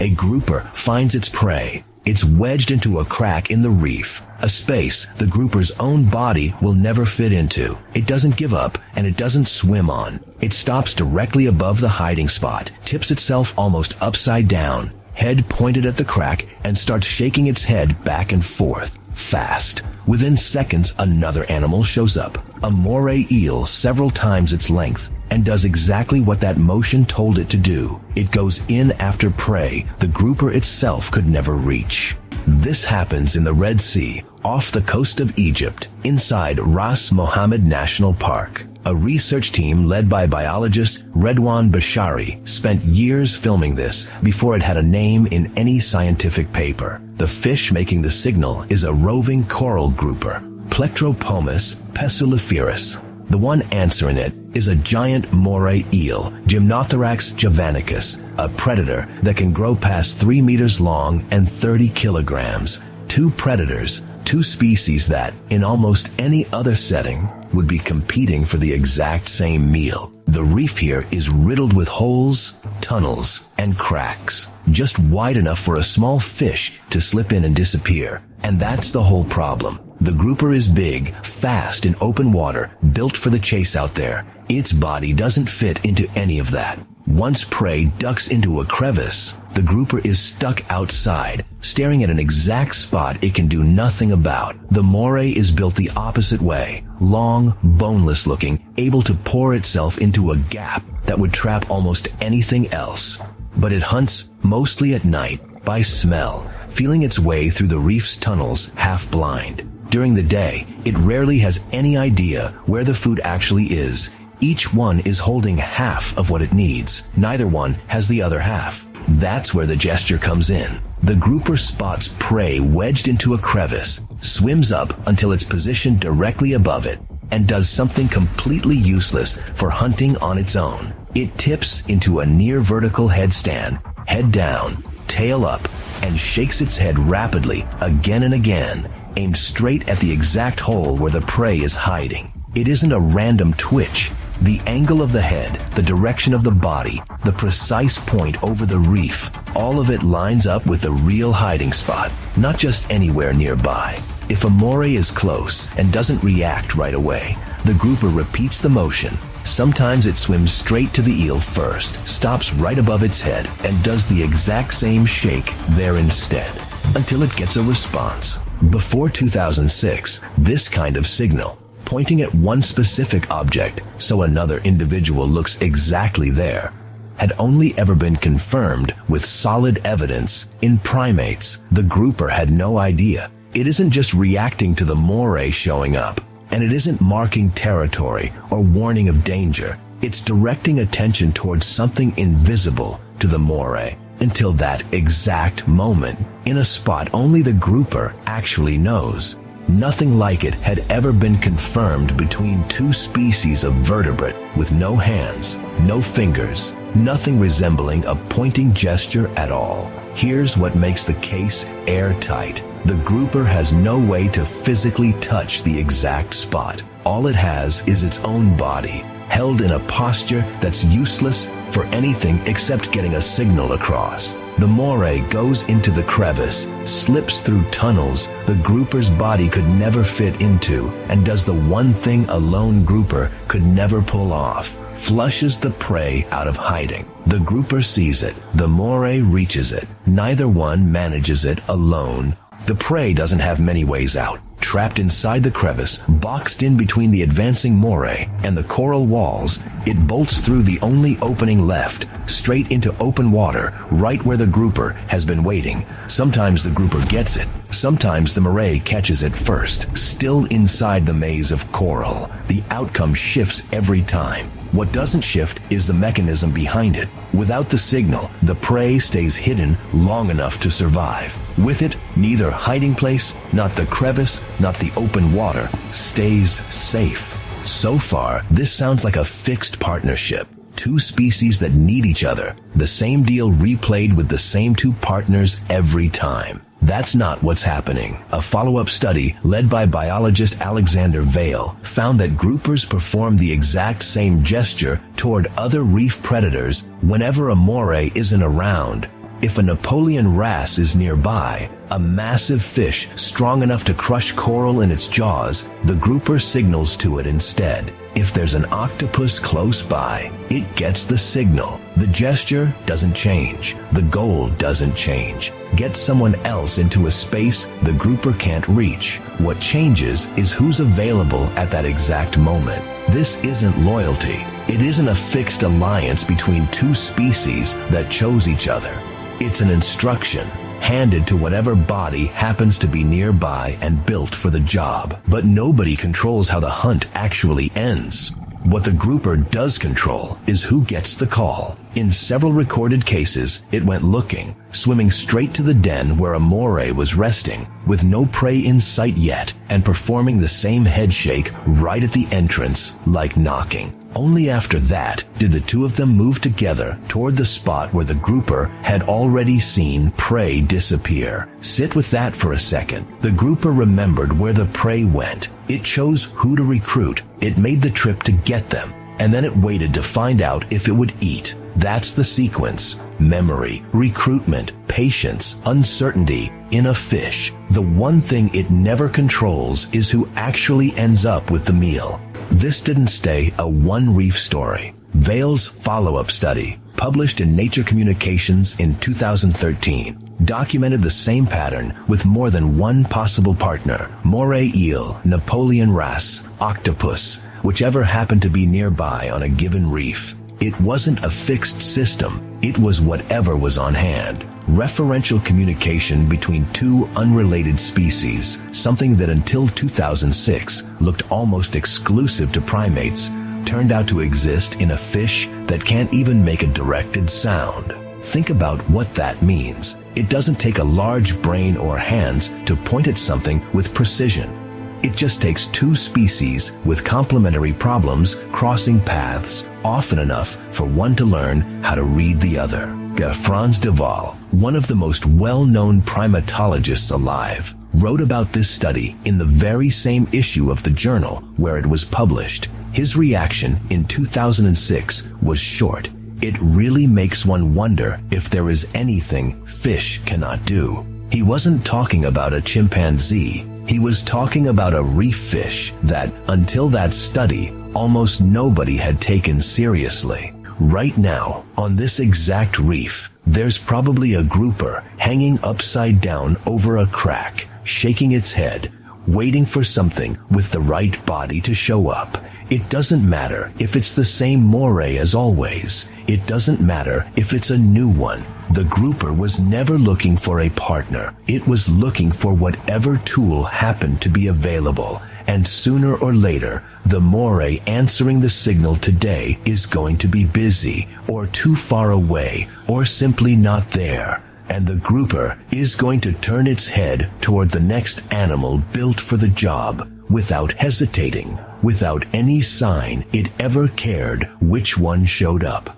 a grouper finds its prey. It's wedged into a crack in the reef, a space the grouper's own body will never fit into. It doesn't give up, and it doesn't swim on. It stops directly above the hiding spot, tips itself almost upside down, head pointed at the crack, and starts shaking its head back and forth, fast. Within seconds, another animal shows up, a moray eel several times its length, and does exactly what that motion told it to do. It goes in after prey the grouper itself could never reach. This happens in the Red Sea, off the coast of Egypt, inside Ras Mohammed National Park. A research team led by biologist Redouan Bshary spent years filming this before it had a name in any scientific paper. The fish making the signal is a roving coral grouper, Plectropomus pessuliferus. The one answering it is a giant moray eel, Gymnothorax javanicus, a predator that can grow past 3 meters long and 30 kilograms. Two predators, two species that, in almost any other setting, would be competing for the exact same meal. The reef here is riddled with holes, tunnels, and cracks, just wide enough for a small fish to slip in and disappear. And that's the whole problem. The grouper is big, fast in open water, built for the chase out there. Its body doesn't fit into any of that. Once prey ducks into a crevice, the grouper is stuck outside, staring at an exact spot it can do nothing about. The moray is built the opposite way, long, boneless looking, able to pour itself into a gap that would trap almost anything else. But it hunts mostly at night, by smell, feeling its way through the reef's tunnels half blind. During the day, it rarely has any idea where the food actually is. Each one is holding half of what it needs. Neither one has the other half. That's where the gesture comes in. The grouper spots prey wedged into a crevice, swims up until it's positioned directly above it, and does something completely useless for hunting on its own. It tips into a near vertical headstand, head down, tail up, and shakes its head rapidly again and again, aimed straight at the exact hole where the prey is hiding. It isn't a random twitch. The angle of the head, the direction of the body, the precise point over the reef, all of it lines up with the real hiding spot, not just anywhere nearby. If a moray is close and doesn't react right away, the grouper repeats the motion. Sometimes it swims straight to the eel first, stops right above its head, and does the exact same shake there instead, until it gets a response. Before 2006, this kind of signal, pointing at one specific object so another individual looks exactly there, had only ever been confirmed with solid evidence in primates. The grouper had no idea. It isn't just reacting to the moray showing up, and it isn't marking territory or warning of danger. It's directing attention towards something invisible to the moray until that exact moment, in a spot only the grouper actually knows. Nothing like it had ever been confirmed between two species of vertebrate with no hands, no fingers, nothing resembling a pointing gesture at all. Here's what makes the case airtight. The grouper has no way to physically touch the exact spot. All it has is its own body, held in a posture that's useless for anything except getting a signal across. The moray goes into the crevice, slips through tunnels the grouper's body could never fit into, and does the one thing a lone grouper could never pull off: flushes the prey out of hiding. The grouper sees it. The moray reaches it. Neither one manages it alone. The prey doesn't have many ways out. Trapped inside the crevice, boxed in between the advancing moray and the coral walls, it bolts through the only opening left, straight into open water, right where the grouper has been waiting. Sometimes the grouper gets it. Sometimes the moray catches it first. Still inside the maze of coral, the outcome shifts every time. What doesn't shift is the mechanism behind it. Without the signal, the prey stays hidden long enough to survive. With it, neither hiding place, not the crevice, not the open water, stays safe. So far, this sounds like a fixed partnership. Two species that need each other. The same deal replayed with the same two partners every time. That's not what's happening. A follow-up study led by biologist Alexander Vail found that groupers perform the exact same gesture toward other reef predators whenever a moray isn't around. If a Napoleon wrasse is nearby, a massive fish strong enough to crush coral in its jaws, the grouper signals to it instead. If there's an octopus close by, it gets the signal. The gesture doesn't change. The goal doesn't change. Get someone else into a space the grouper can't reach. What changes is who's available at that exact moment. This isn't loyalty. It isn't a fixed alliance between two species that chose each other. It's an instruction handed to whatever body happens to be nearby and built for the job. But nobody controls how the hunt actually ends. What the grouper does control is who gets the call. In several recorded cases, it went looking, swimming straight to the den where a moray was resting, with no prey in sight yet, and performing the same head shake right at the entrance, like knocking. Only after that did the two of them move together toward the spot where the grouper had already seen prey disappear. Sit with that for a second. The grouper remembered where the prey went. It chose who to recruit. It made the trip to get them, and then it waited to find out if it would eat. That's the sequence. Memory, recruitment, patience, uncertainty in a fish. The one thing it never controls is who actually ends up with the meal. This didn't stay a one reef story. Vail's follow-up study, published in Nature Communications in 2013, documented the same pattern with more than one possible partner: moray eel, Napoleon wrasse, octopus, whichever happened to be nearby on a given reef. It wasn't a fixed system. It was whatever was on hand. Referential communication between two unrelated species, something that until 2006 looked almost exclusive to primates, turned out to exist in a fish that can't even make a directed sound. Think about what that means. It doesn't take a large brain or hands to point at something with precision. It just takes two species with complementary problems crossing paths often enough for one to learn how to read the other. Frans de Waal, one of the most well-known primatologists alive, wrote about this study in the very same issue of the journal where it was published. His reaction in 2006 was short. It really makes one wonder if there is anything fish cannot do. He wasn't talking about a chimpanzee. He was talking about a reef fish that, until that study, almost nobody had taken seriously. Right now, on this exact reef, there's probably a grouper hanging upside down over a crack, shaking its head, waiting for something with the right body to show up. It doesn't matter if it's the same moray as always. It doesn't matter if it's a new one. The grouper was never looking for a partner. It was looking for whatever tool happened to be available. And sooner or later, the moray answering the signal today is going to be busy, or too far away, or simply not there. And the grouper is going to turn its head toward the next animal built for the job, without hesitating, without any sign it ever cared which one showed up.